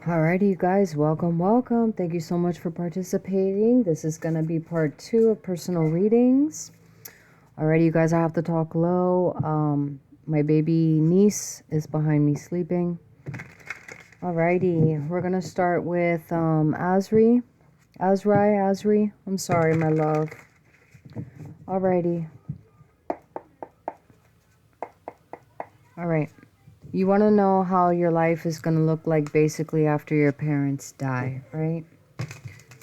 Alrighty, you guys, welcome. Thank you so much for participating. This is going to be part 2 of personal readings. Alrighty, you guys, I have to talk low. My baby niece is behind me sleeping. Alrighty, we're going to start with Asri. I'm sorry, my love. Alrighty. Alright. You want to know how your life is going to look like basically after your parents die, right?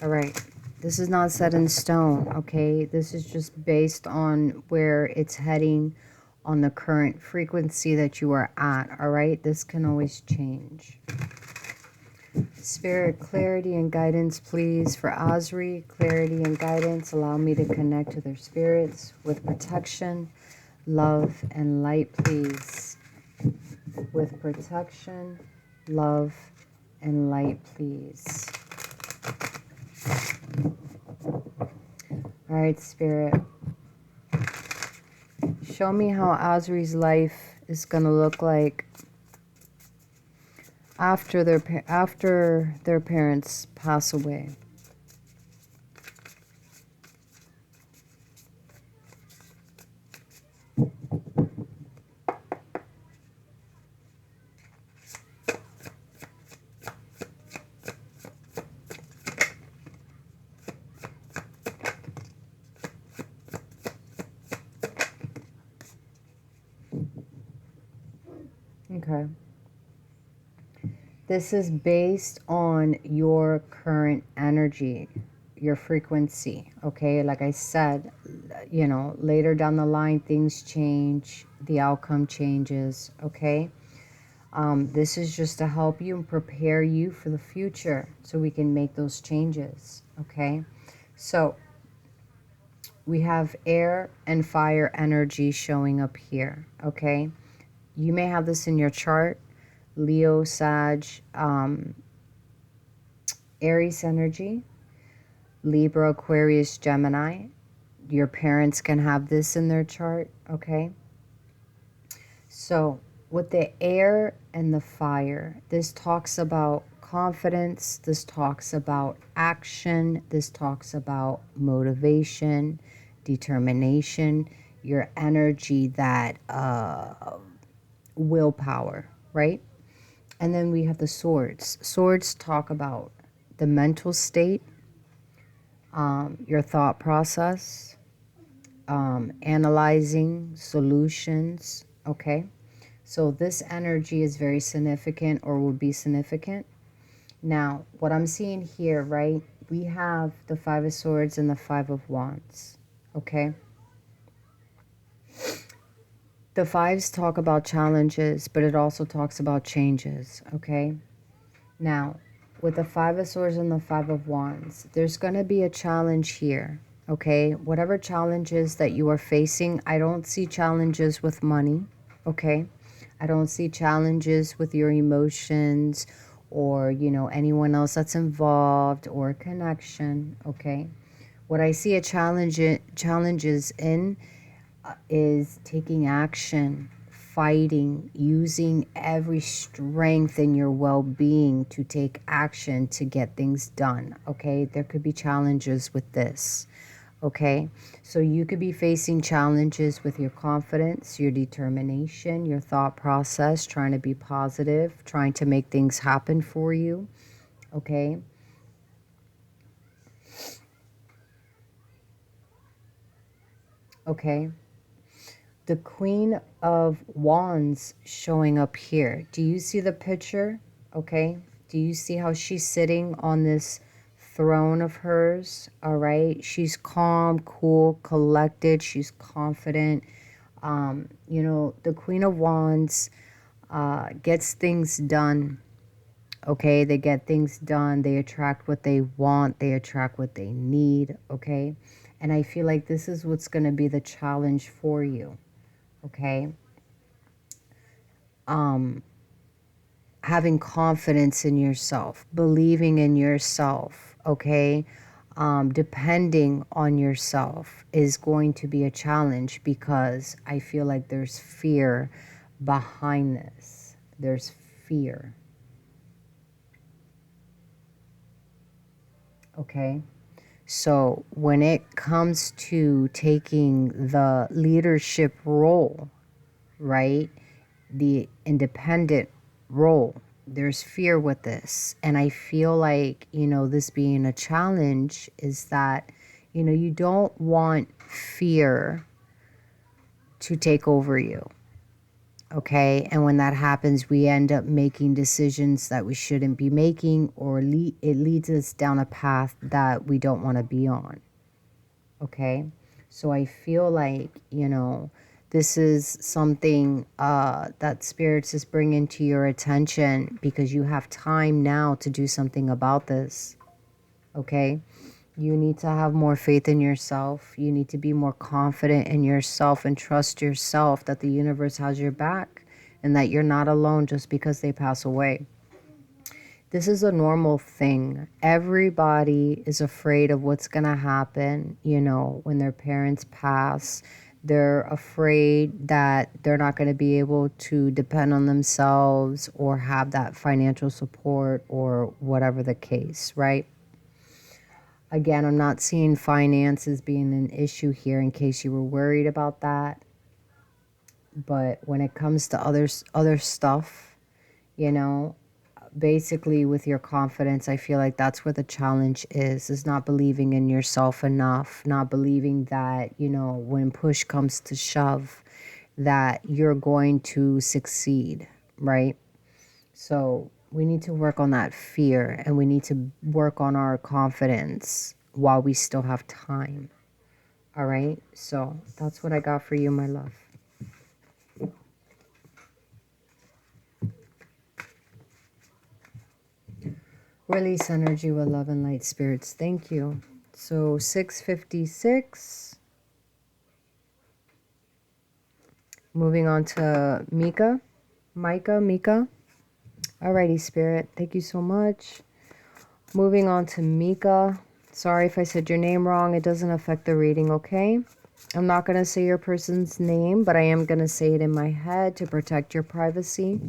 All right. This is not set in stone, okay? This is just based on where it's heading on the current frequency that you are at, all right? This can always change. Spirit, clarity and guidance, please. For Asri, clarity and guidance. Allow me to connect to their spirits with protection, love, and light, please. With protection, love, and light, please. All right, Spirit. Show me how Asri's life is going to look like after their parents pass away. Okay. This is based on your current energy, your frequency, okay? Like I said, you know, later down the line, things change, the outcome changes, okay? This is just to help you and prepare you for the future so we can make those changes, okay? So we have air and fire energy showing up here, okay? You may have this in your chart. Leo, Sag, Aries energy, Libra, Aquarius, Gemini. Your parents can have this in their chart, okay? So with the air and the fire, this talks about confidence, this talks about action, this talks about motivation, determination, your energy, that willpower, right? And then we have the swords. Swords talk about the mental state, your thought process, analyzing solutions, okay? So this energy is very significant, or will be significant. Now, what I'm seeing here, right? We have the Five of Swords and the Five of Wands, okay? The fives talk about challenges, but it also talks about changes, okay? Now, with the Five of Swords and the Five of Wands, there's going to be a challenge here, okay? Whatever challenges that you are facing, I don't see challenges with money, okay? I don't see challenges with your emotions or, you know, anyone else that's involved, or a connection, okay? What I see challenges in is taking action, fighting, using every strength in your well-being to take action to get things done, okay? There could be challenges with this, okay? So you could be facing challenges with your confidence, your determination, your thought process, trying to be positive, trying to make things happen for you, okay? Okay. The Queen of Wands showing up here. Do you see the picture? Okay. Do you see how she's sitting on this throne of hers? All right. She's calm, cool, collected. She's confident. You know, the Queen of Wands gets things done. Okay. They get things done. They attract what they want. They attract what they need. Okay. And I feel like this is what's going to be the challenge for you. Okay. Having confidence in yourself, believing in yourself, okay, depending on yourself is going to be a challenge, because I feel like there's fear behind this. There's fear. Okay. So when it comes to taking the leadership role, right? The independent role, there's fear with this. And I feel like, this being a challenge is that, you don't want fear to take over you. Okay. And when that happens, we end up making decisions that we shouldn't be making, or it leads us down a path that we don't want to be on. Okay. So I feel like, this is something that spirits is bringing to your attention because you have time now to do something about this. Okay. You need to have more faith in yourself. You need to be more confident in yourself and trust yourself that the universe has your back and that you're not alone just because they pass away. This is a normal thing. Everybody is afraid of what's going to happen, when their parents pass. They're afraid that they're not going to be able to depend on themselves or have that financial support or whatever the case, right? Again, I'm not seeing finances being an issue here in case you were worried about that. But when it comes to other stuff, you know, basically with your confidence, I feel like that's where the challenge is not believing in yourself enough, not believing that, when push comes to shove, that you're going to succeed, right? So we need to work on that fear, and we need to work on our confidence while we still have time. All right. So that's what I got for you, my love. Release energy with love and light, spirits. Thank you. So 656. Moving on to Mica. Mica. Alrighty, spirit. Thank you so much. Moving on to Mica. Sorry if I said your name wrong. It doesn't affect the reading, okay? I'm not going to say your person's name, but I am going to say it in my head to protect your privacy.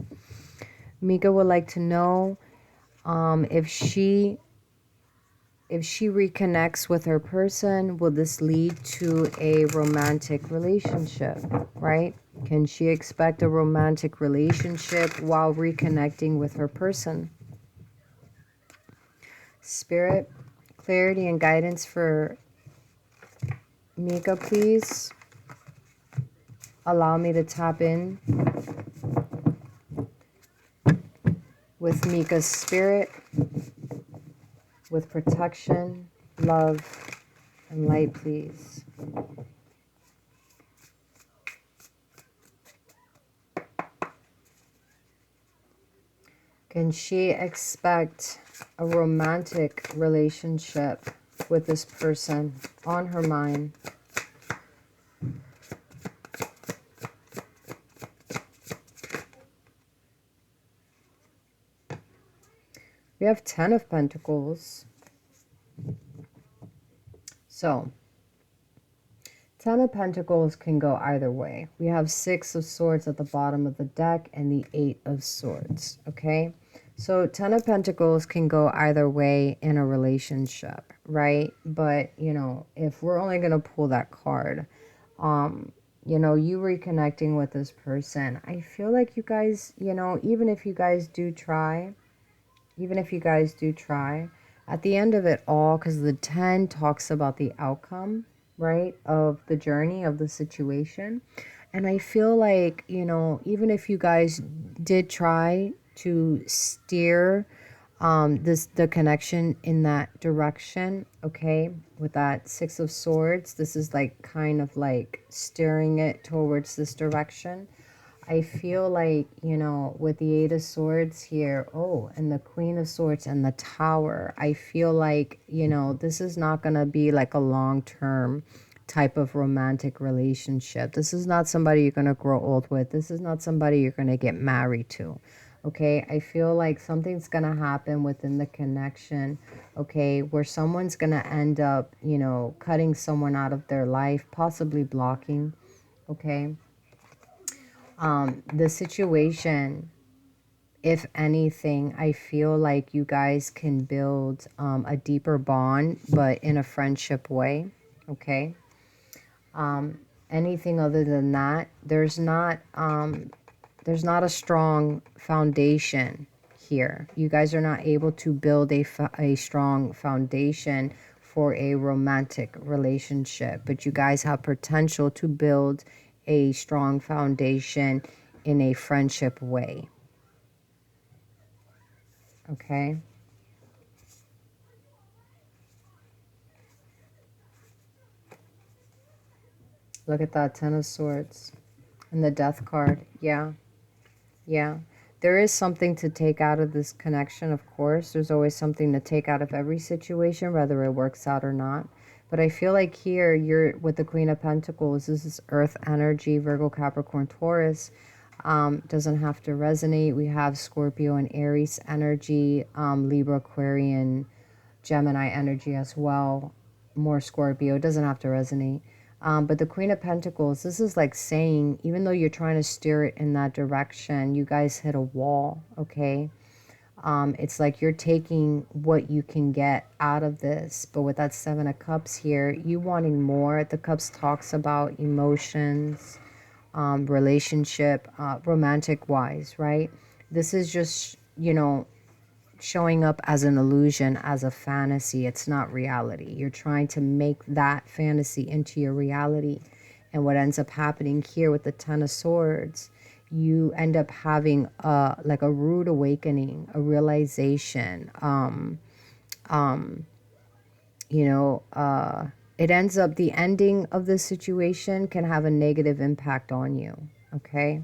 Mica would like to know if she reconnects with her person, will this lead to a romantic relationship, right? Can she expect a romantic relationship while reconnecting with her person? Spirit, clarity and guidance for Mica, please. Allow me to tap in with Mica's spirit, with protection, love, and light, please. Can she expect a romantic relationship with this person on her mind? We have 10 of Pentacles. So, 10 of Pentacles can go either way. We have 6 of Swords at the bottom of the deck and the 8 of Swords, okay? So 10 of Pentacles can go either way in a relationship, right? But, if we're only going to pull that card, you reconnecting with this person, I feel like you guys, even if you guys do try, at the end of it all, because the 10 talks about the outcome, right, of the journey, of the situation. And I feel like, even if you guys did try to steer the connection in that direction, okay, with that 6 of Swords, this is like kind of like steering it towards this direction. I feel like, with the 8 of Swords here, and the Queen of Swords and the Tower, I feel like, this is not going to be like a long-term type of romantic relationship. This is not somebody you're going to grow old with. This is not somebody you're going to get married to. Okay, I feel like something's going to happen within the connection, okay, where someone's going to end up, cutting someone out of their life, possibly blocking, okay? The situation if anything, I feel like you guys can build a deeper bond, but in a friendship way. Okay. Anything other than that, there's not a strong foundation here. You guys are not able to build a strong foundation for a romantic relationship, but you guys have potential to build a strong foundation in a friendship way. Okay. Look at that, Ten of Swords and the Death card. Yeah. Yeah. There is something to take out of this connection, of course. There's always something to take out of every situation, whether it works out or not. But I feel like here, you're with the Queen of Pentacles. This is Earth energy, Virgo, Capricorn, Taurus. Doesn't have to resonate. We have Scorpio and Aries energy, Libra, Aquarian, Gemini energy as well. More Scorpio. It doesn't have to resonate. But the Queen of Pentacles, this is like saying, even though you're trying to steer it in that direction, you guys hit a wall, okay? It's like you're taking what you can get out of this. But with that Seven of Cups here, you wanting more. The Cups talks about emotions, relationship, romantic-wise, right? This is just, showing up as an illusion, as a fantasy. It's not reality. You're trying to make that fantasy into your reality. And what ends up happening here with the Ten of Swords, you end up having like a rude awakening, a realization. It ends up, the ending of this situation can have a negative impact on you. Okay.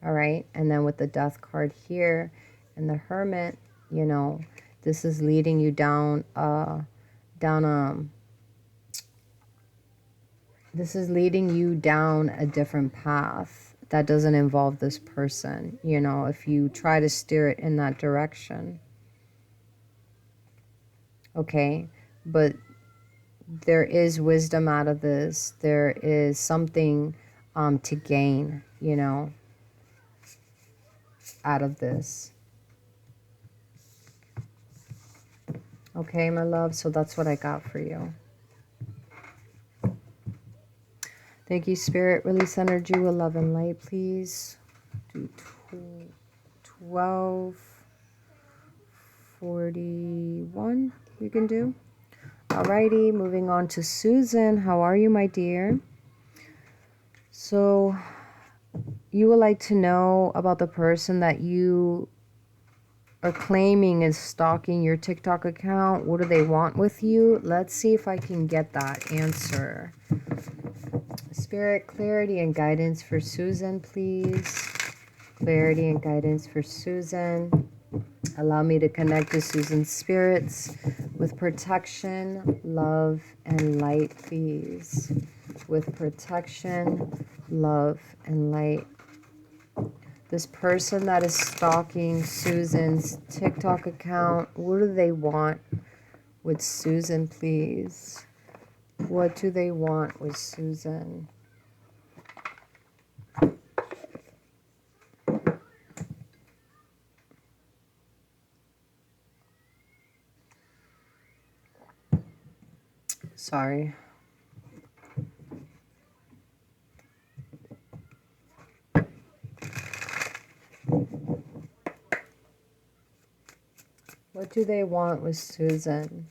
All right. And then with the Death card here and the Hermit, this is leading you down this is leading you down a different path that doesn't involve this person, if you try to steer it in that direction. Okay. But there is wisdom out of this. There is something to gain, out of this. Okay, my love, so that's what I got for you. Thank you, Spirit. Release energy with love and light, please. Do 12:41 you can do. Alrighty, moving on to Susan. How are you, my dear? So, you would like to know about the person that you are claiming is stalking your TikTok account. What do they want with you? Let's see if I can get that answer. Spirit, clarity and guidance for Susan, please. Clarity and guidance for Susan. Allow me to connect to Susan's spirits with protection, love, and light, please. With protection, love, and light. This person that is stalking Susan's TikTok account, what do they want with Susan, please? What do they want with Susan? Sorry. What do they want with Susan?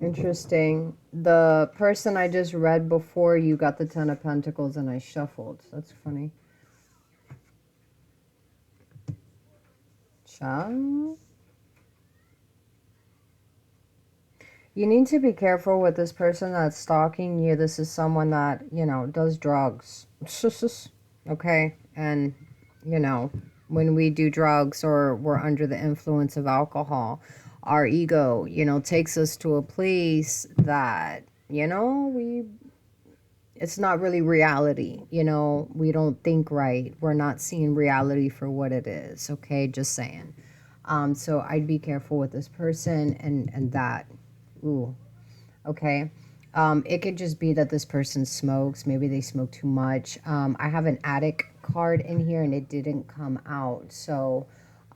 Interesting. The person I just read before you got the Ten of Pentacles and I shuffled. That's funny. Ciao. You need to be careful with this person that's stalking you. This is someone that, you know, does drugs. Okay? And, you know, when we do drugs or we're under the influence of alcohol, our ego, you know, takes us to a place that, you know, it's not really reality. You know, we don't think right. We're not seeing reality for what it is. Okay? Just saying. So I'd be careful with this person and that. Ooh. Okay. It could just be that this person smokes. Maybe they smoke too much. I have an addict card in here and it didn't come out. So,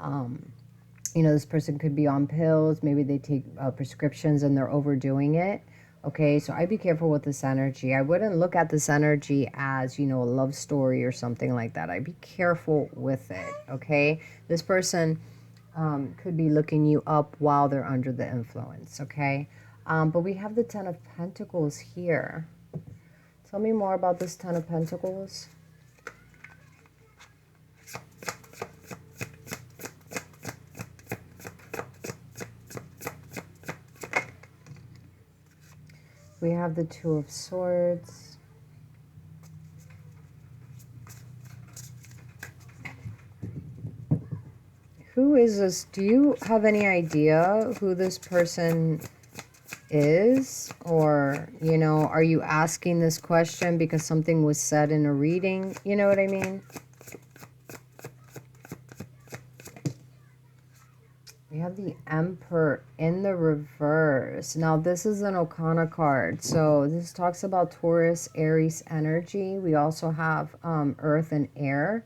you know, this person could be on pills. Maybe they take prescriptions and they're overdoing it. Okay, so I'd be careful with this energy. I wouldn't look at this energy as, you know, a love story or something like that. I'd be careful with it. Okay, this person could be looking you up while they're under the influence. Okay. But we have the Ten of Pentacles here. Tell me more about this Ten of Pentacles. We have the Two of Swords. Who is this? Do you have any idea who this person is? Or, you know, are you asking this question because something was said in a reading? You know what I mean? We have the Emperor in the reverse. Now, this is an Okana card. So this talks about Taurus, Aries energy. We also have Earth and Air.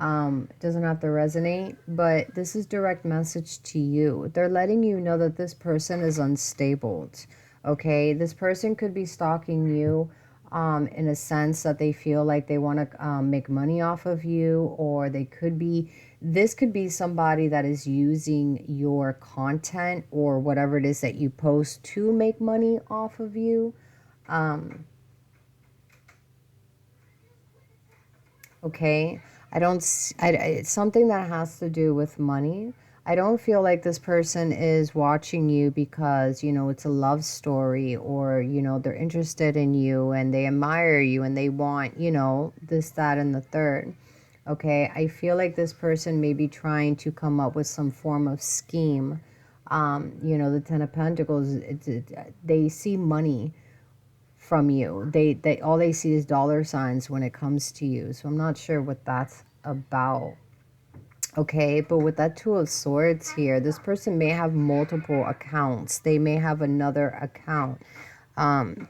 It doesn't have to resonate, but this is direct message to you. They're letting you know that this person is unstable. Okay, this person could be stalking you in a sense that they feel like they want to make money off of you, or they could be, this could be somebody that is using your content or whatever it is that you post to make money off of you. Okay, it's something that has to do with money. I don't feel like this person is watching you because, you know, it's a love story, or, you know, they're interested in you and they admire you and they want, you know, this, that, and the third. Okay, I feel like this person may be trying to come up with some form of scheme. You know, the Ten of Pentacles, they see money from you. They all they see is dollar signs when it comes to you. So I'm not sure what that's about. Okay, but with that Two of Swords here, this person may have multiple accounts. They may have another account.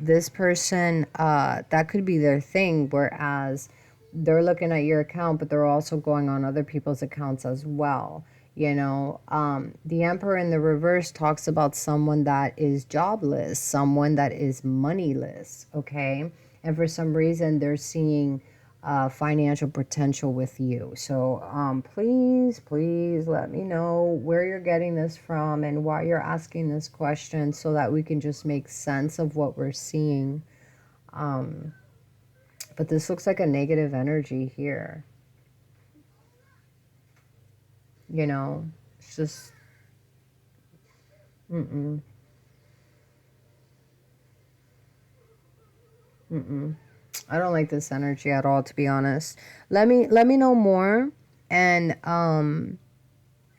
This person, that could be their thing, whereas they're looking at your account, but they're also going on other people's accounts as well. You know, the Emperor in the reverse talks about someone that is jobless, someone that is moneyless, okay? And for some reason, they're seeing financial potential with you. So please let me know where you're getting this from and why you're asking this question, so that we can just make sense of what we're seeing. But this looks like a negative energy here. You know, it's just, I don't like this energy at all, to be honest. Let me know more, and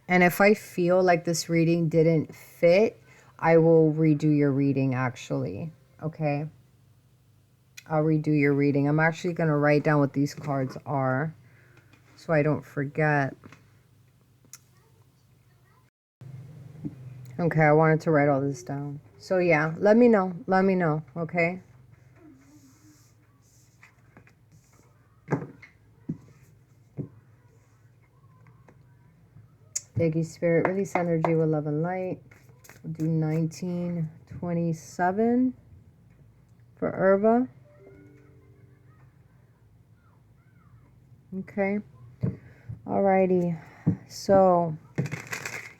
if I feel like this reading didn't fit, I will redo your reading, actually. Okay, I'll redo your reading. I'm actually going to write down what these cards are so I don't forget. Okay, I wanted to write all this down. So yeah, let me know, okay? Thank you, Spirit. Release energy with love and light. We'll do 1927 for Erva. Okay. Alrighty. So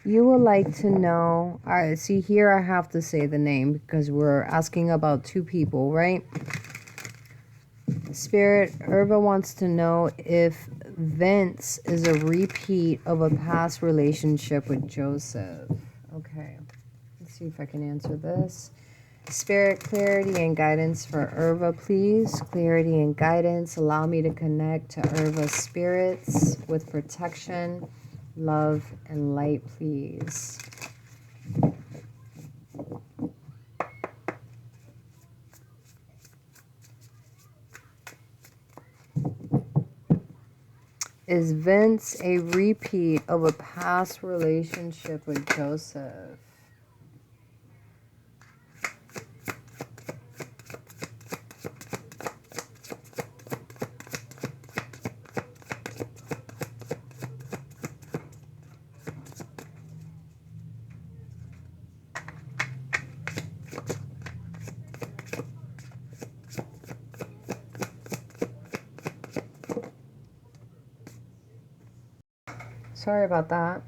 you would like to know, see here I have to say the name because we're asking about two people, right? Spirit, Erva wants to know if Vince is a repeat of a past relationship with Joseph. Okay, let's see if I can answer this. Spirit, clarity and guidance for Erva, please. Clarity and guidance. Allow me to connect to Erva's spirits with protection, love, and light, please. Is Vince a repeat of a past relationship with Joseph? Sorry about that.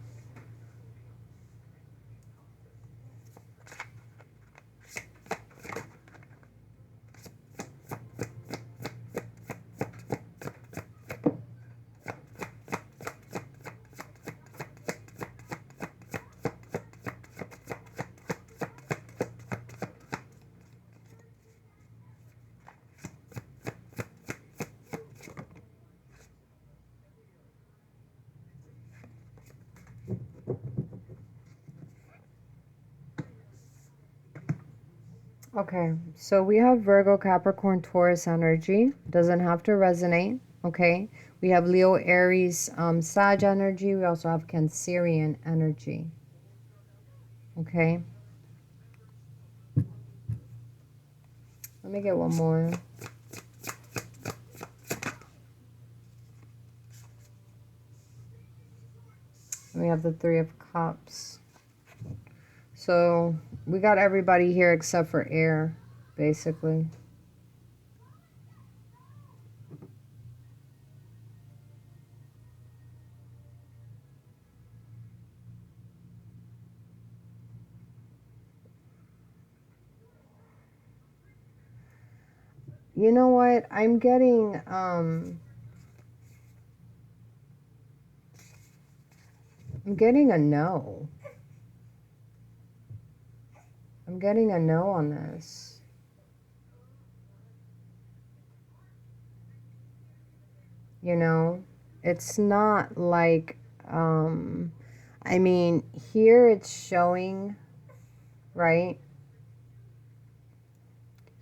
Okay, so we have Virgo, Capricorn, Taurus energy. Doesn't have to resonate, okay? We have Leo, Aries, Sag energy. We also have Cancerian energy, okay? Let me get one more. We have the Three of Cups. So we got everybody here except for air, basically. You know what? I'm getting a no. I'm getting a no on this. You know, it's not like, I mean, here it's showing, right?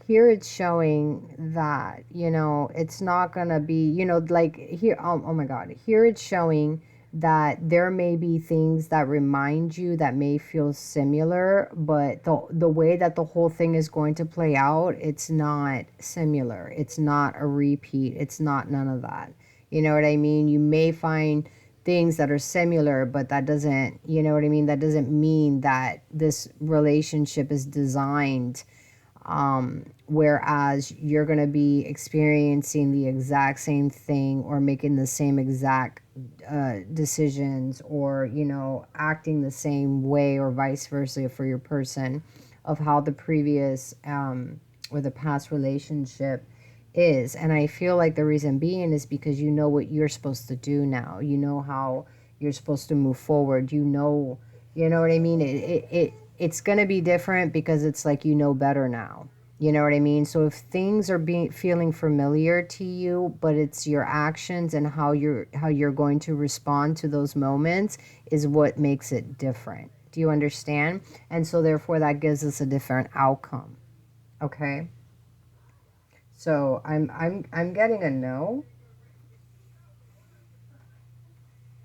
Here it's showing that, you know, it's not gonna be, you know, like here, oh my God, here it's showing that there may be things that remind you that may feel similar, but the way that the whole thing is going to play out, it's not similar. It's not a repeat. It's not none of that. You know what I mean? You may find things that are similar, but that doesn't, you know what I mean? That doesn't mean that this relationship is designed whereas you're going to be experiencing the exact same thing or making the same exact decisions, or, you know, acting the same way or vice versa for your person, of how the previous or the past relationship is. And I feel like the reason being is because you know what you're supposed to do now. You know how you're supposed to move forward. You know what I mean? It's going to be different because it's like, you know better now. You know what I mean? So if things are feeling familiar to you, but it's your actions and how you're going to respond to those moments is what makes it different. Do you understand? And so therefore that gives us a different outcome. Okay? So I'm getting a no.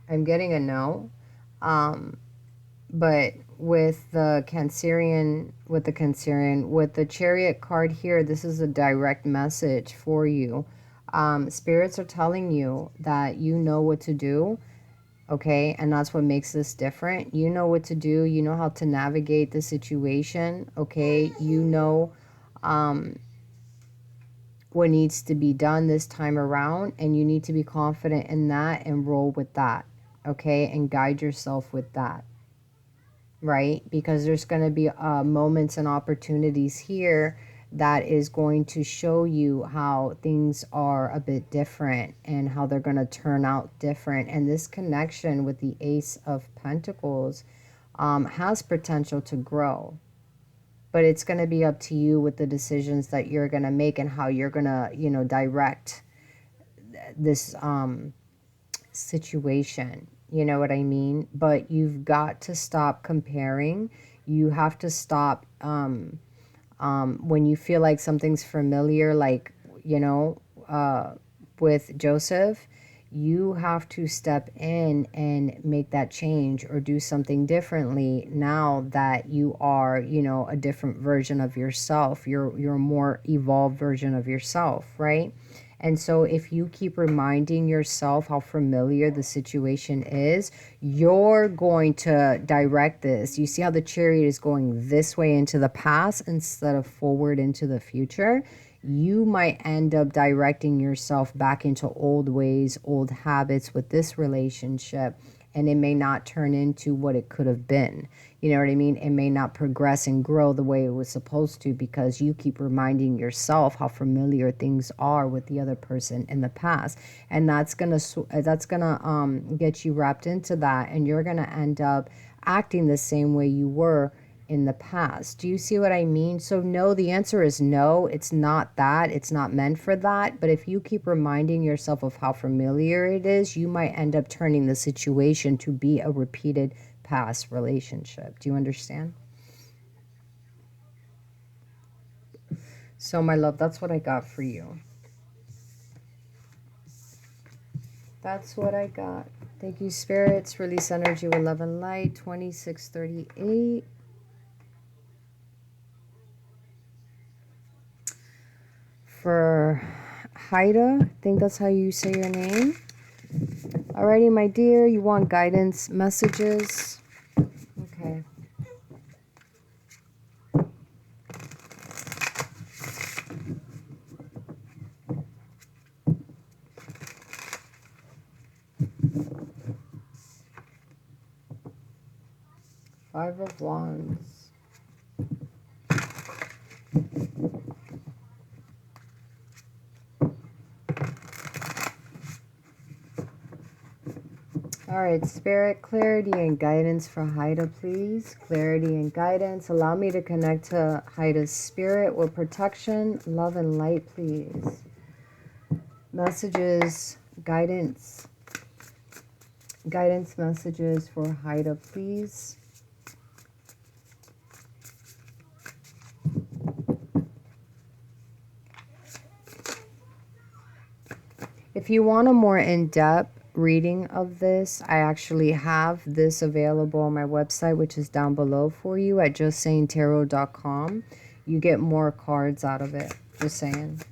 I'm getting a no. But with the Cancerian, with the Chariot card here, this is a direct message for you. Spirits are telling you that you know what to do, okay? And that's what makes this different. You know what to do. You know how to navigate the situation, okay? You know what needs to be done this time around, and you need to be confident in that and roll with that, okay? And guide yourself with that. Right? Because there's going to be moments and opportunities here that is going to show you how things are a bit different and how they're going to turn out different. And this connection with the Ace of Pentacles has potential to grow. but it's going to be up to you with the decisions that you're going to make and how you're going to, you know, direct this situation. You know what I mean? But you've got to stop comparing. You have to stop when you feel like something's familiar, like, you know, with Joseph, you have to step in and make that change or do something differently now that you are, you know, a different version of yourself. You're a more evolved version of yourself, right? And so if you keep reminding yourself how familiar the situation is, you're going to direct this. You see how the chariot is going this way into the past instead of forward into the future? You might end up directing yourself back into old ways, old habits with this relationship, and it may not turn into what it could have been. You know what I mean? It may not progress and grow the way it was supposed to because you keep reminding yourself how familiar things are with the other person in the past. And that's gonna get you wrapped into that, and you're gonna end up acting the same way you were in the past. Do you see what I mean? So no, the answer is no. It's not that. It's not meant for that. But if you keep reminding yourself of how familiar it is, you might end up turning the situation to be a repeated past relationship. Do you understand? So my love, that's what I got for you. That's what I got. Thank you, spirits. Release energy with love and light. 2638. For Hita, I think that's how you say your name. Alrighty, my dear, you want guidance messages? Okay. Five of Wands. All right, spirit, clarity and guidance for Hita, please. Clarity and guidance. Allow me to connect to Hita's spirit with protection, love, and light, please. Messages, guidance. Guidance messages for Hita, please. If you want a more in-depth reading of this, I actually have this available on my website, which is down below for you at justsayingtarot.com. You get more cards out of it. Just saying.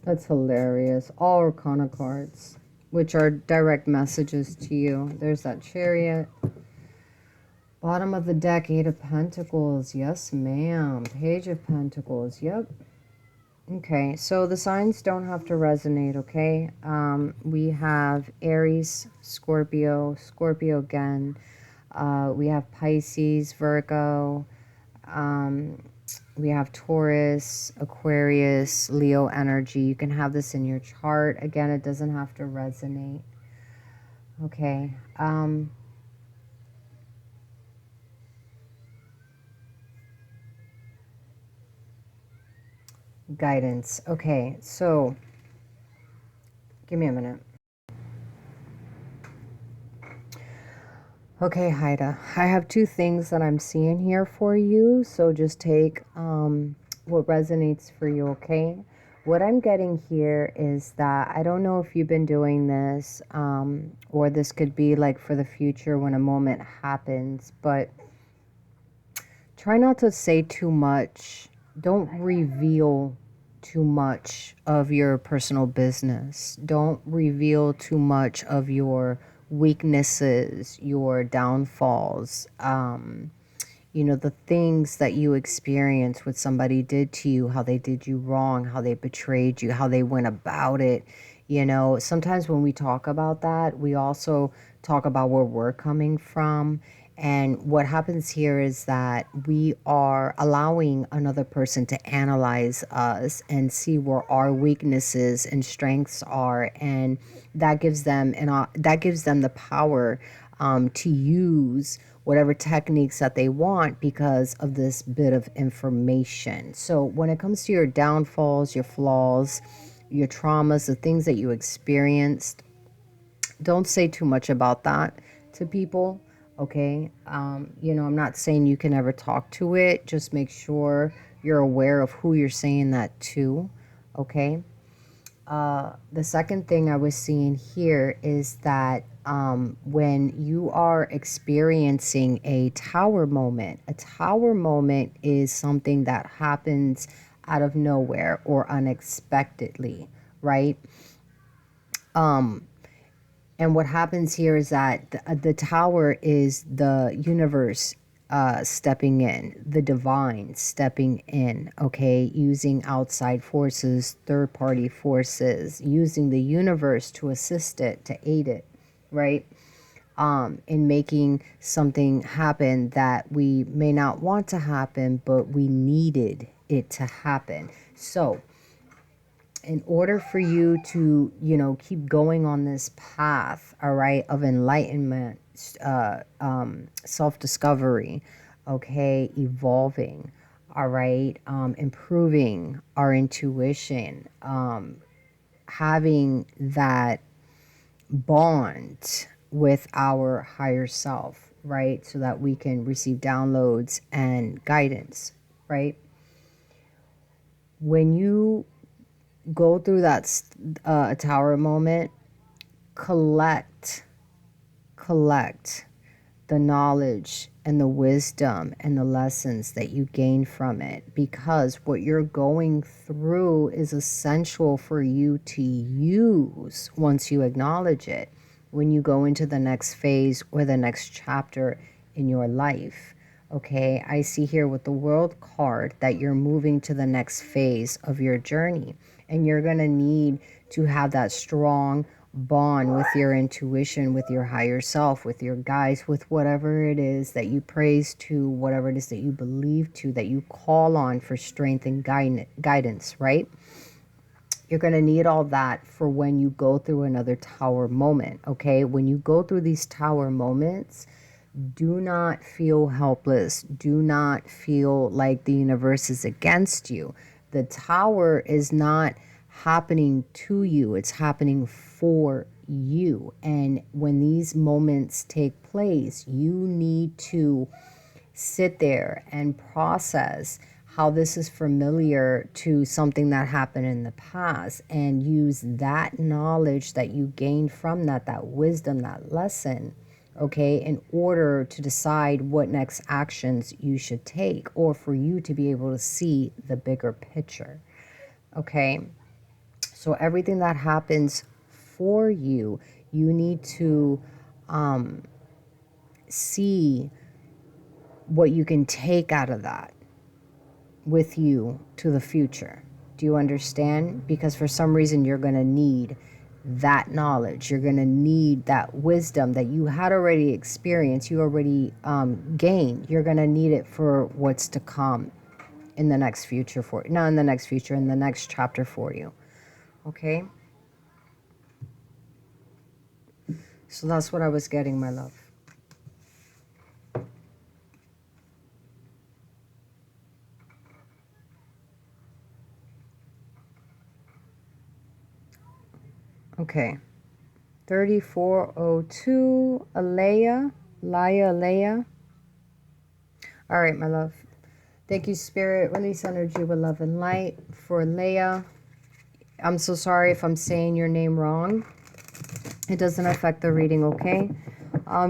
That's hilarious. All Arcana cards, which are direct messages to you. There's that Chariot. Bottom of the deck, Eight of Pentacles. Yes, ma'am. Page of Pentacles. Yep. Okay, so the signs don't have to resonate, okay? We have Aries, Scorpio, Scorpio again. We have Pisces, Virgo. We have Taurus, Aquarius, Leo energy. You can have this in your chart. Again, it doesn't have to resonate. Okay. Guidance. Okay, so give me a minute. Okay, Hita, I have two things that I'm seeing here for you, so just take what resonates for you, okay? What I'm getting here is that I don't know if you've been doing this, or this could be like for the future when a moment happens, but try not to say too much. Don't reveal too much of your personal business. Don't reveal too much of your weaknesses, your downfalls, you know, the things that you experienced, what somebody did to you, how they did you wrong, how they betrayed you, how they went about it. You know, sometimes when we talk about that, we also talk about where we're coming from. And what happens here is that we are allowing another person to analyze us and see where our weaknesses and strengths are, and that gives them the power to use whatever techniques that they want because of this bit of information. So when it comes to your downfalls, your flaws, your traumas, the things that you experienced, don't say too much about that to people, okay? You know, I'm not saying you can ever talk to it. Just make sure you're aware of who you're saying that to, okay? The second thing I was seeing here is that when you are experiencing a tower moment is something that happens out of nowhere or unexpectedly, right? And what happens here is that the tower is the universe stepping in, the divine stepping in, okay, using outside forces, third party forces, using the universe to assist it, to aid it, right? In making something happen that we may not want to happen, but we needed it to happen. So, in order for you to, you know, keep going on this path, all right, of enlightenment, self-discovery, okay, evolving, all right, improving our intuition, having that bond with our higher self, right, so that we can receive downloads and guidance, right? When you go through that tower moment, collect the knowledge and the wisdom and the lessons that you gain from it, because what you're going through is essential for you to use once you acknowledge it when you go into the next phase or the next chapter in your life. Okay, I see here with the World card that you're moving to the next phase of your journey, and you're going to need to have that strong bond with your intuition, with your higher self, with your guides, with whatever it is that you praise to, whatever it is that you believe to, that you call on for strength and guidance, right? You're going to need all that for when you go through another tower moment, okay? When you go through these tower moments, do not feel helpless. Do not feel like the universe is against you. The tower is not happening to you, it's happening for you. And when these moments take place, you need to sit there and process how this is familiar to something that happened in the past, and use that knowledge that you gained from that wisdom, that lesson, okay, in order to decide what next actions you should take, or for you to be able to see the bigger picture, okay? So everything that happens for you, you need to see what you can take out of that with you to the future. Do you understand? Because for some reason you're going to need that knowledge. You're going to need that wisdom that you had already experienced, you already gained. You're going to need it for what's to come in the next future for you. Not in the next future, in the next chapter for you. Okay? So that's what I was getting, my love. Okay. 3402, Alayah. All right, my love. Thank you, Spirit. Release energy with love and light for Leah. I'm so sorry if I'm saying your name wrong. It doesn't affect the reading, okay?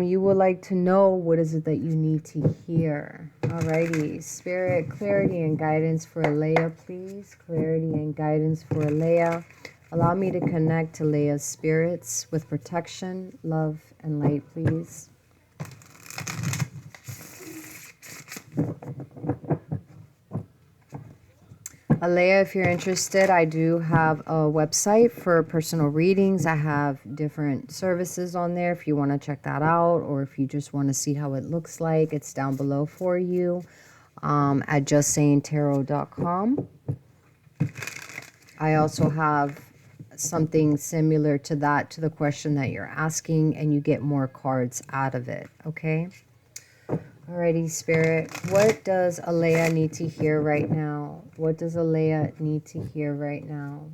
You would like to know what is it that you need to hear. Alrighty. Spirit, clarity and guidance for Alayah, please. Clarity and guidance for Alayah. Allow me to connect to Leah's spirits with protection, love, and light, please. Alayah, if you're interested, I do have a website for personal readings. I have different services on there if you want to check that out, or if you just want to see how it looks like, it's down below for you at justsayingtarot.com. I also have something similar to that, to the question that you're asking, and you get more cards out of it, okay? Alrighty, Spirit. What does Alayah need to hear right now? What does Alayah need to hear right now?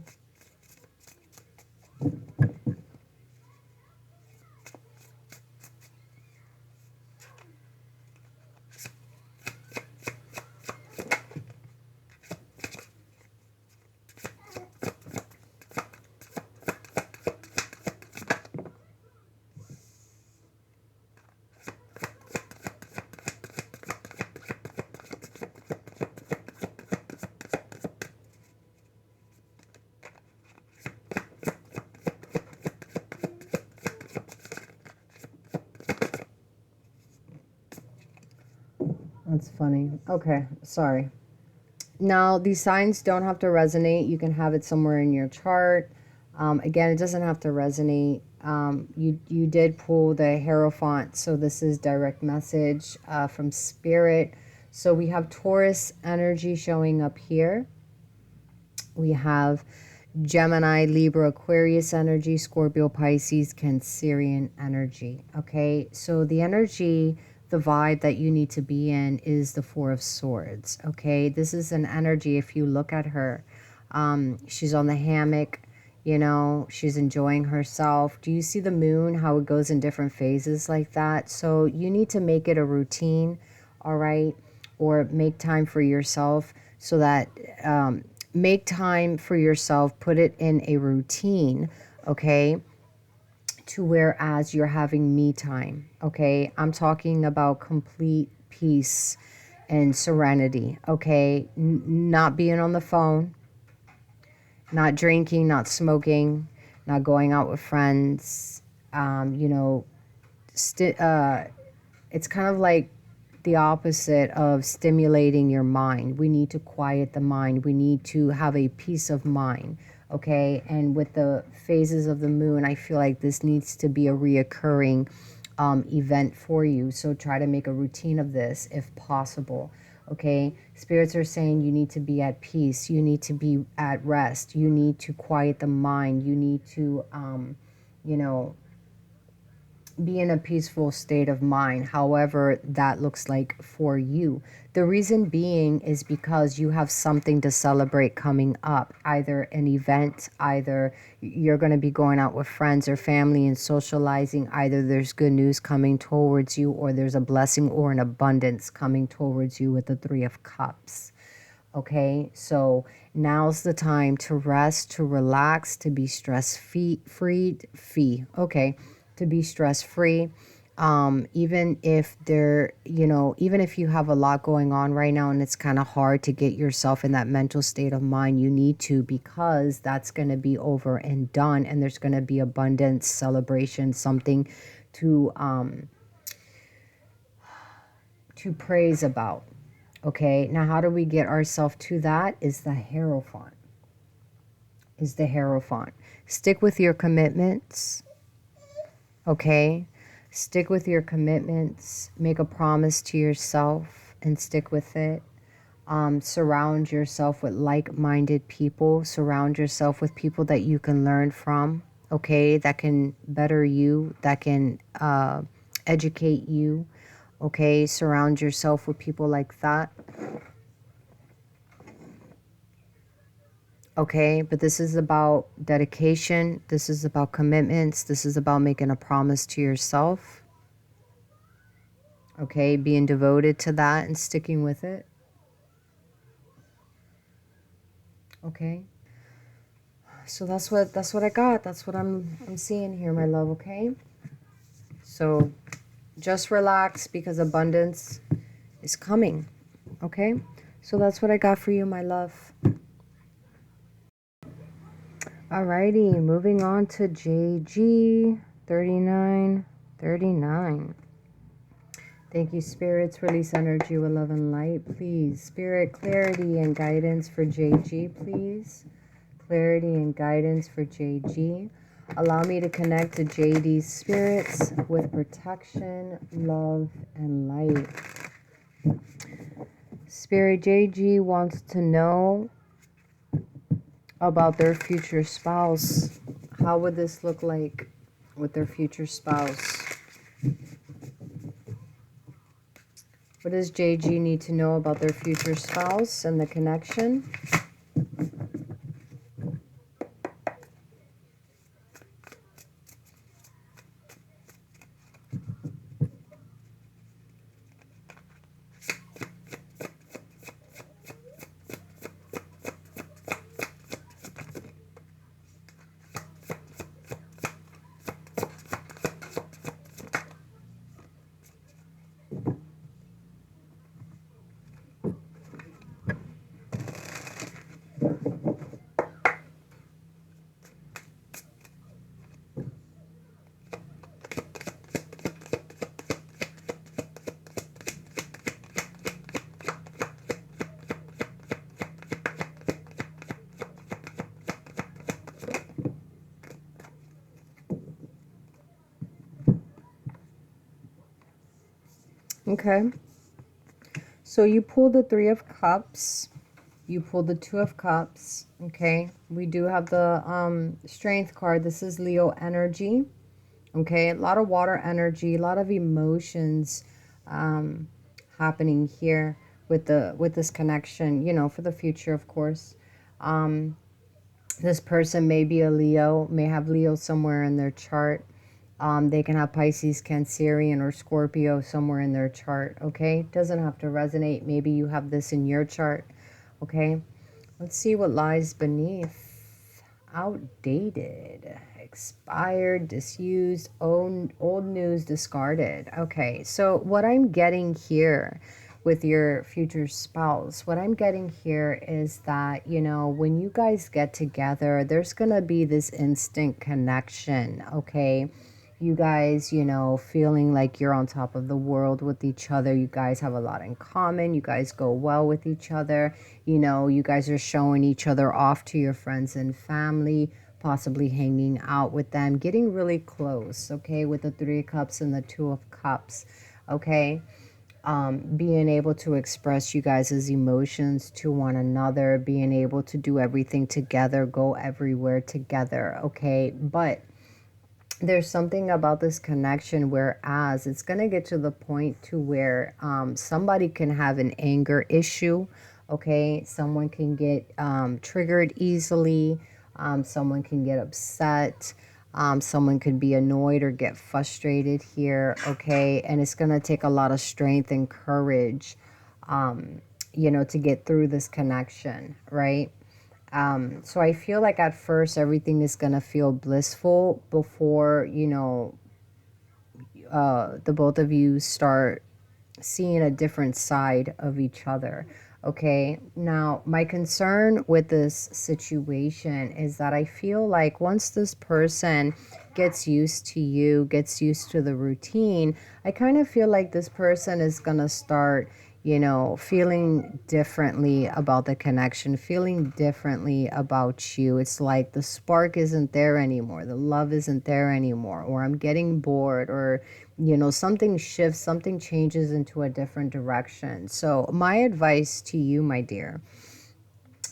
That's funny. Okay, sorry. Now, these signs don't have to resonate. You can have it somewhere in your chart. Again, it doesn't have to resonate. You did pull the Hierophant, so this is direct message from Spirit. So we have Taurus energy showing up here. We have Gemini, Libra, Aquarius energy, Scorpio, Pisces, Cancerian energy. Okay, so the energy, the vibe that you need to be in is the Four of Swords. Okay, this is an energy, if you look at her, she's on the hammock, you know, she's enjoying herself. Do you see the moon, how it goes in different phases like that? So you need to make it a routine, all right, or make time for yourself so that make time for yourself, put it in a routine, okay, to whereas you're having me time, okay? I'm talking about complete peace and serenity, okay? Not being on the phone, not drinking, not smoking, not going out with friends, you know, it's kind of like the opposite of stimulating your mind. We need to quiet the mind. We need to have a peace of mind, okay? And with the phases of the moon, I feel like this needs to be a reoccurring event for you. So try to make a routine of this if possible, okay? Spirits are saying you need to be at peace. You need to be at rest. You need to quiet the mind. You need to, you know, be in a peaceful state of mind, however that looks like for you. The reason being is because you have something to celebrate coming up, either an event, either you're going to be going out with friends or family and socializing, either there's good news coming towards you, or there's a blessing or an abundance coming towards you with the Three of Cups. Okay, so now's the time to rest, to relax, to be to be stress free. Even if there, you know, even if you have a lot going on right now and it's kind of hard to get yourself in that mental state of mind, you need to, because that's going to be over and done, and there's going to be abundance, celebration, something to praise about. Okay, now how do we get ourselves to that? Is the Hierophant. Stick with your commitments. Okay, stick with your commitments. Make a promise to yourself and stick with it. Surround yourself with like-minded people. Surround yourself with people that you can learn from. Okay, that can better you, that can educate you. Okay, surround yourself with people like that. Okay, but this is about dedication. This is about commitments. This is about making a promise to yourself. Okay, being devoted to that and sticking with it. Okay. So that's what I got. That's what I'm seeing here, my love, okay? So just relax, because abundance is coming. Okay? So that's what I got for you, my love. Alrighty, moving on to JG 3939. Thank you, spirits. Release energy with love and light, please. Spirit, clarity and guidance for JG, please. Clarity and guidance for JG. Allow me to connect to JD's spirits with protection, love, and light. Spirit, JG wants to know about their future spouse. How would this look like with their future spouse? What does JG need to know about their future spouse and the connection? Okay. So you pull the Three of Cups. You pull the Two of Cups. Okay. We do have the Strength card. This is Leo energy. Okay. A lot of water energy. A lot of emotions happening here with this connection, you know, for the future, of course. This person may be a Leo, may have Leo somewhere in their chart. They can have Pisces, Cancerian, or Scorpio somewhere in their chart, okay? Doesn't have to resonate. Maybe you have this in your chart, okay? Let's see what lies beneath. Outdated, expired, disused, old news, discarded. Okay, so what I'm getting here with your future spouse, what I'm getting here is that, you know, when you guys get together, there's going to be this instant connection, okay? You guys, you know, feeling like you're on top of the world with each other. You guys have a lot in common. You guys go well with each other. You know, you guys are showing each other off to your friends and family, possibly hanging out with them, getting really close, okay, with the Three of Cups and the Two of Cups, okay? Being able to express you guys' emotions to one another, being able to do everything together, go everywhere together, okay? But there's something about this connection whereas it's going to get to the point to where somebody can have an anger issue, okay? Someone can get triggered easily. Someone can get upset. Someone could be annoyed or get frustrated here, okay? And it's going to take a lot of strength and courage, you know, to get through this connection, right? So I feel like at first everything is going to feel blissful before, you know, the both of you start seeing a different side of each other. Okay. Now, my concern with this situation is that I feel like once this person gets used to you, gets used to the routine, I kind of feel like this person is going to start, you know, feeling differently about the connection, feeling differently about you. It's like the spark isn't there anymore. The love isn't there anymore. Or I'm getting bored, or, you know, something shifts, something changes into a different direction. So my advice to you, my dear,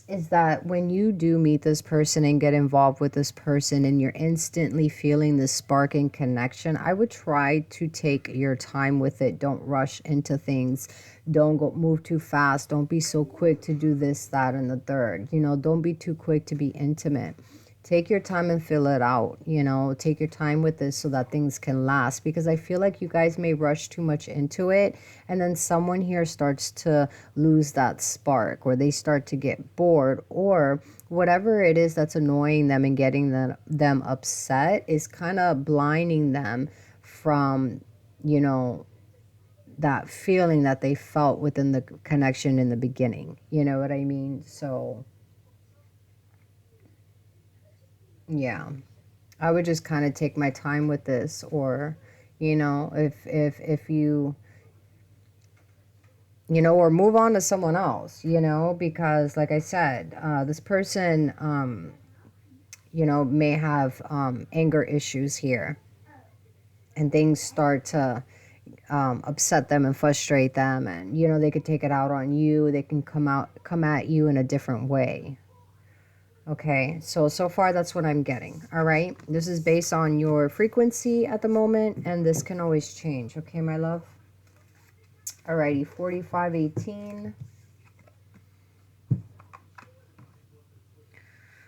is that when you do meet this person and get involved with this person and you're instantly feeling this spark and connection, I would try to take your time with it. Don't rush into things. Don't go move too fast. Don't be so quick to do this, that, and the third. You know, don't be too quick to be intimate. Take your time and fill it out, you know, take your time with this so that things can last, because I feel like you guys may rush too much into it and then someone here starts to lose that spark, or they start to get bored, or whatever it is that's annoying them and getting them upset is kind of blinding them from, you know, that feeling that they felt within the connection in the beginning. You know what I mean? So, yeah. I would just kind of take my time with this, or, you know, if you you know, or move on to someone else, you know, because like I said, this person, you know, may have anger issues here, and things start to upset them and frustrate them, and you know, they could take it out on you. They can come at you in a different way. Okay, so far that's what I'm getting. All right, this is based on your frequency at the moment, and this can always change. Okay, my love. Alrighty, 4518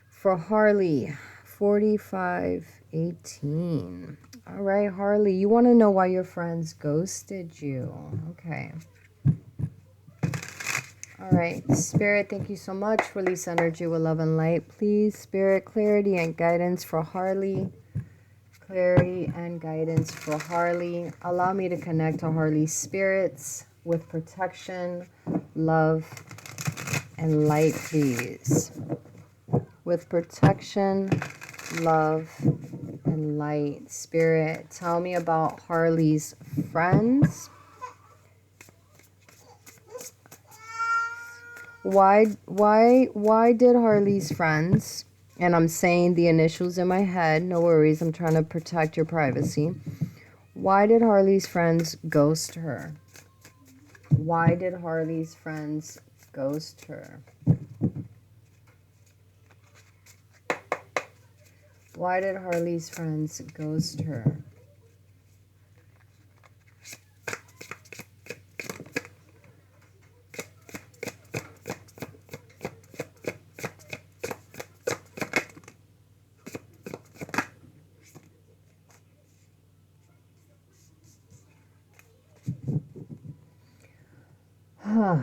for Harley. 4518. All right, Harley, you want to know why your friends ghosted you. Okay. All right, Spirit, thank you so much. Release energy with love and light. Please, Spirit, clarity and guidance for Harley. Clarity and guidance for Harley. Allow me to connect to Harley's spirits with protection, love, and light, please. With protection, love, and light. Spirit, tell me about Harley's friends. Why did Harley's friends, and I'm saying the initials in my head, no worries, I'm trying to protect your privacy. Why did Harley's friends ghost her? Why did Harley's friends ghost her? Why did Harley's friends ghost her?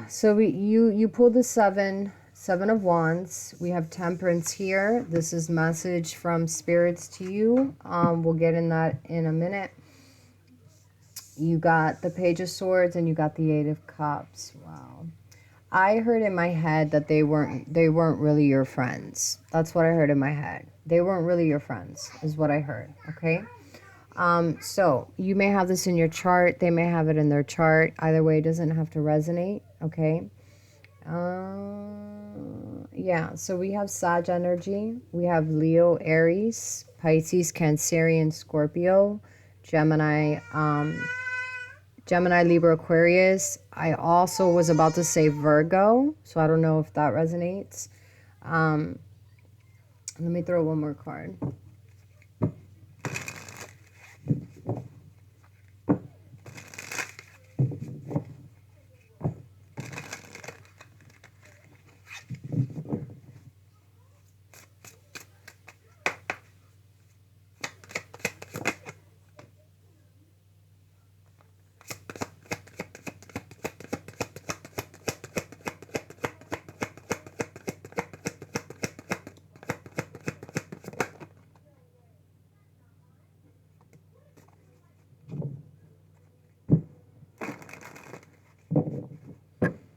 So you pulled the seven of wands. We have temperance here. This is message from spirits to you. We'll get in that in a minute. You got the page of swords and you got the 8 of cups. Wow. I heard in my head that they weren't really your friends. That's what I heard in my head. They weren't really your friends is what I heard. Okay. So you may have this in your chart. They may have it in their chart. Either way, it doesn't have to resonate. Okay. Yeah. So we have Sag energy. We have Leo, Aries, Pisces, Cancerian, Scorpio, Gemini, Libra, Aquarius. I also was about to say Virgo. So I don't know if that resonates. Let me throw one more card.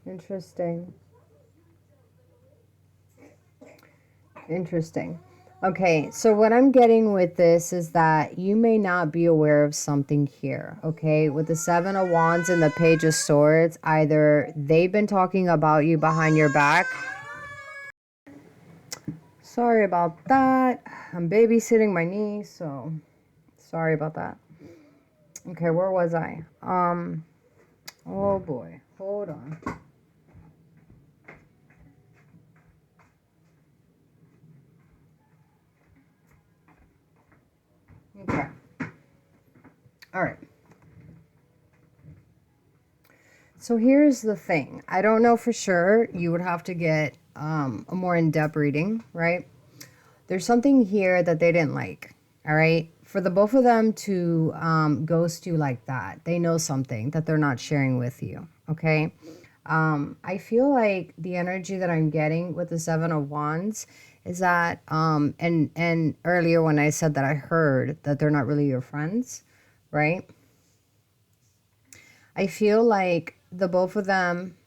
Interesting. Interesting. Okay, so what I'm getting with this is that you may not be aware of something here, okay? With the 7 of wands and the page of swords, either they've been talking about you behind your back. Sorry about that. I'm babysitting my niece, so sorry about that. Okay, where was I? Oh boy, hold on. Okay. All right. So here's the thing. I don't know for sure. You would have to get a more in-depth reading, right? There's something here that they didn't like, all right? For the both of them to ghost you like that, they know something that they're not sharing with you, okay? I feel like the energy that I'm getting with the 7 of wands is that, and earlier when I said that I heard that they're not really your friends, right? I feel like the both of them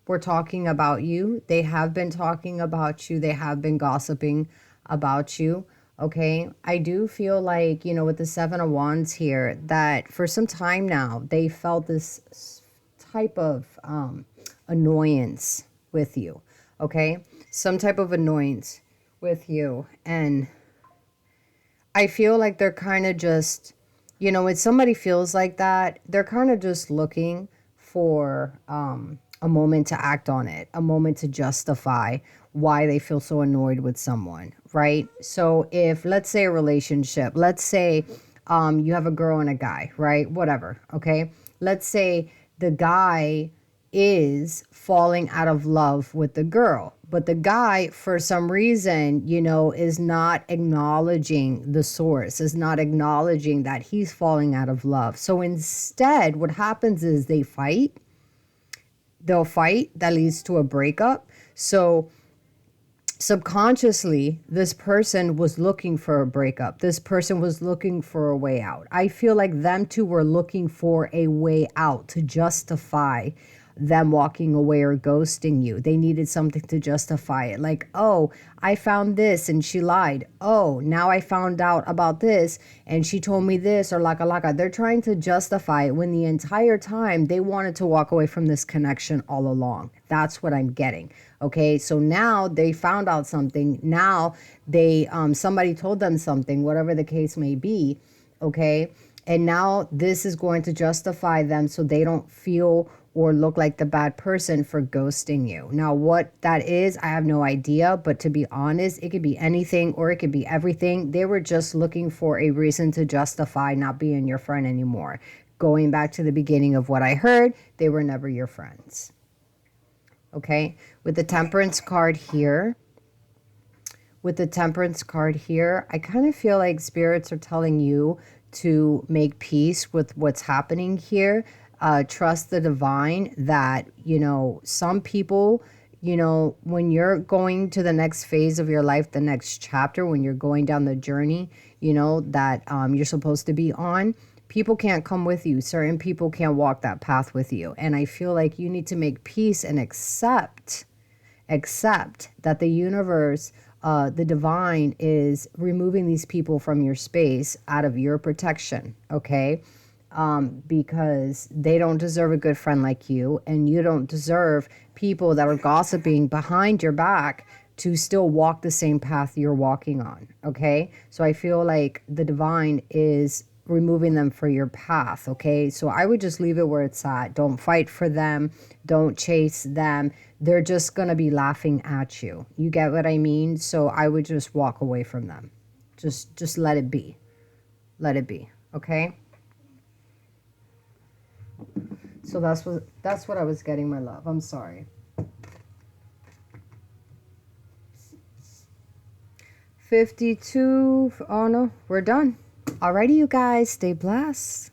were talking about you. They have been talking about you. They have been gossiping about you. Okay. I do feel like, you know, with the 7 of wands here, that for some time now, they felt this type of annoyance with you, okay? Some type of annoyance with you. And I feel like they're kind of just, when somebody feels like that, they're kind of just looking for a moment to act on it, a moment to justify why they feel so annoyed with someone, right? So if, let's say, a relationship, let's say you have a girl and a guy, right? Whatever, okay? Let's say the guy is falling out of love with the girl, but the guy, for some reason, is not acknowledging the source, is not acknowledging that he's falling out of love. So instead, what happens is they'll fight, that leads to a breakup. So subconsciously, this person was looking for a breakup. This person was looking for a way out. I feel like them two were looking for a way out to justify them walking away or ghosting you. They needed something to justify it. Like, oh, I found this and she lied. Oh, now I found out about this and she told me this, or laka. They're trying to justify it when the entire time they wanted to walk away from this connection all along. That's what I'm getting. Okay, so now they found out something. Now they somebody told them something, whatever the case may be. Okay, and now this is going to justify them so they don't feel or look like the bad person for ghosting you. Now, what that is, I have no idea, but to be honest, it could be anything or it could be everything. They were just looking for a reason to justify not being your friend anymore. Going back to the beginning of what I heard, they were never your friends. Okay, with the Temperance card here, I kind of feel like spirits are telling you to make peace with what's happening here. Trust the divine that, some people, when you're going to the next phase of your life, the next chapter, when you're going down the journey, that you're supposed to be on, people can't come with you. Certain people can't walk that path with you. And I feel like you need to make peace and accept that the universe, the divine, is removing these people from your space out of your protection, okay? Because they don't deserve a good friend like you, and you don't deserve people that are gossiping behind your back to still walk the same path you're walking on, okay? So I feel like the divine is removing them for your path, okay? So I would just leave it where it's at. Don't fight for them. Don't chase them. They're just going to be laughing at you. You get what I mean? So I would just walk away from them. Just let it be. Let it be, okay? So that's what I was getting, my love. I'm sorry. 52. Oh no, we're done. Alrighty, you guys, stay blessed.